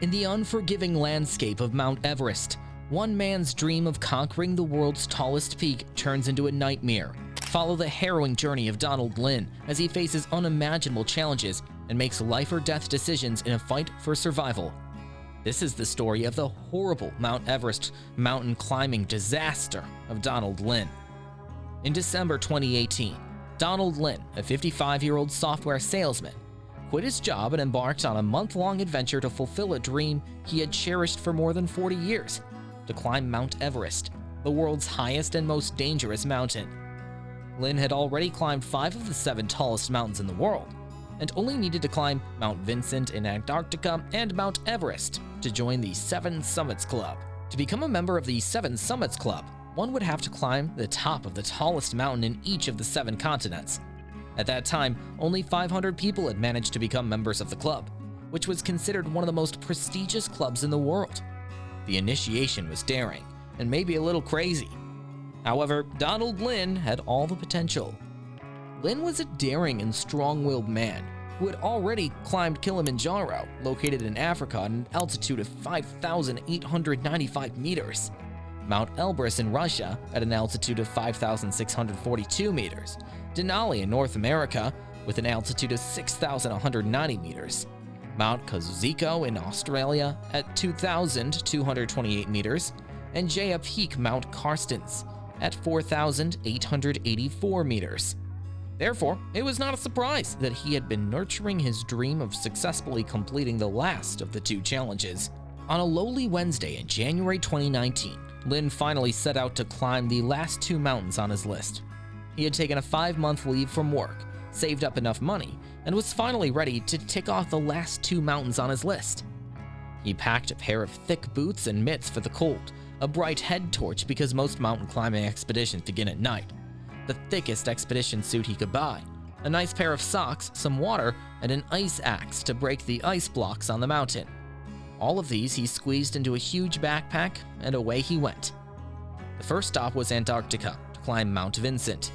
In the unforgiving landscape of Mount Everest, one man's dream of conquering the world's tallest peak turns into a nightmare. Follow the harrowing journey of Donald Lynn as he faces unimaginable challenges and makes life or death decisions in a fight for survival. This is the story of the horrible Mount Everest mountain climbing disaster of Donald Lynn. In December 2018, Donald Lynn, a 55-year-old software salesman, quit his job and embarked on a month-long adventure to fulfill a dream he had cherished for more than 40 years, to climb Mount Everest, the world's highest and most dangerous mountain. Lynn had already climbed 5 of the 7 tallest mountains in the world, and only needed to climb Mount Vincent in Antarctica and Mount Everest to join the 7 Summits Club. To become a member of the 7 Summits Club, one would have to climb the top of the tallest mountain in each of the 7 continents. At that time, only 500 people had managed to become members of the club, which was considered one of the most prestigious clubs in the world. The initiation was daring, and maybe a little crazy. However, Donald Lynn had all the potential. Lynn was a daring and strong-willed man who had already climbed Kilimanjaro, located in Africa at an altitude of 5,895 meters, Mount Elbrus in Russia at an altitude of 5,642 meters, Denali in North America with an altitude of 6,190 meters, Mount Kosciuszko in Australia at 2,228 meters, and Jaya Peak Mount Carstens at 4,884 meters. Therefore, it was not a surprise that he had been nurturing his dream of successfully completing the last of the 2 challenges. On a lowly Wednesday in January 2019, Lynn finally set out to climb the last 2 mountains on his list. He had taken a 5-month leave from work, saved up enough money, and was finally ready to tick off the last 2 mountains on his list. He packed a pair of thick boots and mitts for the cold, a bright head torch because most mountain climbing expeditions begin at night, the thickest expedition suit he could buy, a nice pair of socks, some water, and an ice axe to break the ice blocks on the mountain. All of these he squeezed into a huge backpack, and away he went. The first stop was Antarctica to climb Mount Vincent.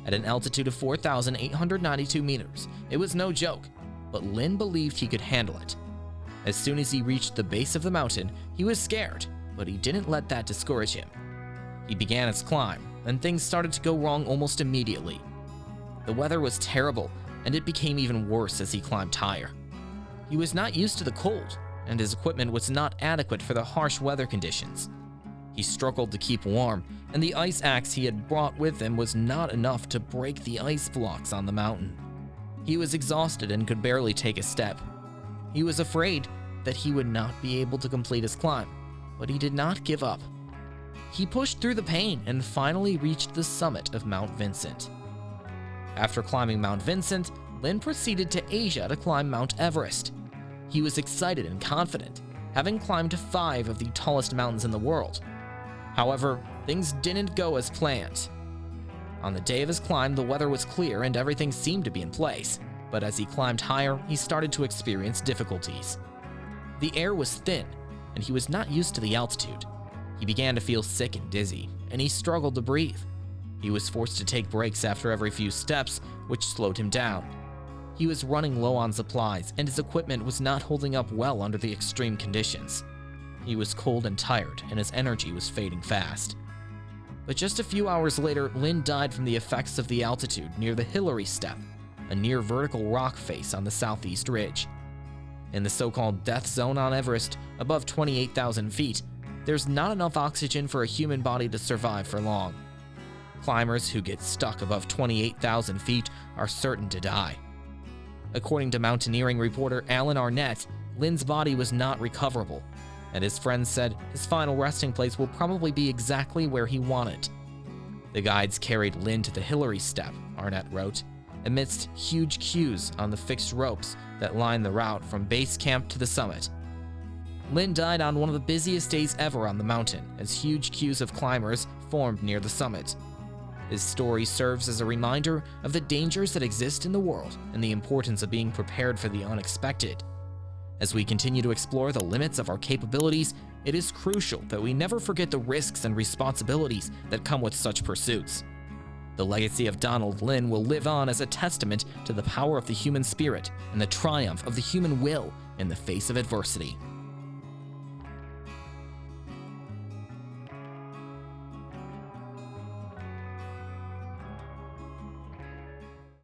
At an altitude of 4,892 meters, it was no joke, but Lynn believed he could handle it. As soon as he reached the base of the mountain, he was scared, but he didn't let that discourage him. He began his climb, and things started to go wrong almost immediately. The weather was terrible, and it became even worse as he climbed higher. He was not used to the cold, and his equipment was not adequate for the harsh weather conditions. He struggled to keep warm, and the ice axe he had brought with him was not enough to break the ice blocks on the mountain. He was exhausted and could barely take a step. He was afraid that he would not be able to complete his climb, but he did not give up. He pushed through the pain and finally reached the summit of Mount Vincent. After climbing Mount Vincent, Lynn proceeded to Asia to climb Mount Everest. He was excited and confident, having climbed 5 of the tallest mountains in the world. However, things didn't go as planned. On the day of his climb, the weather was clear and everything seemed to be in place, but as he climbed higher, he started to experience difficulties. The air was thin, and he was not used to the altitude. He began to feel sick and dizzy, and he struggled to breathe. He was forced to take breaks after every few steps, which slowed him down. He was running low on supplies, and his equipment was not holding up well under the extreme conditions. He was cold and tired, and his energy was fading fast. But just a few hours later, Lynn died from the effects of the altitude near the Hillary Step, a near vertical rock face on the southeast ridge. In the so-called death zone on Everest, above 28,000 feet, there's not enough oxygen for a human body to survive for long. Climbers who get stuck above 28,000 feet are certain to die. According to mountaineering reporter Alan Arnett, Lynn's body was not recoverable, and his friends said his final resting place will probably be exactly where he wanted. The guides carried Lynn to the Hillary Step, Arnett wrote, amidst huge queues on the fixed ropes that line the route from base camp to the summit. Lynn died on one of the busiest days ever on the mountain, as huge queues of climbers formed near the summit. His story serves as a reminder of the dangers that exist in the world and the importance of being prepared for the unexpected. As we continue to explore the limits of our capabilities, it is crucial that we never forget the risks and responsibilities that come with such pursuits. The legacy of Donald Lynn will live on as a testament to the power of the human spirit and the triumph of the human will in the face of adversity.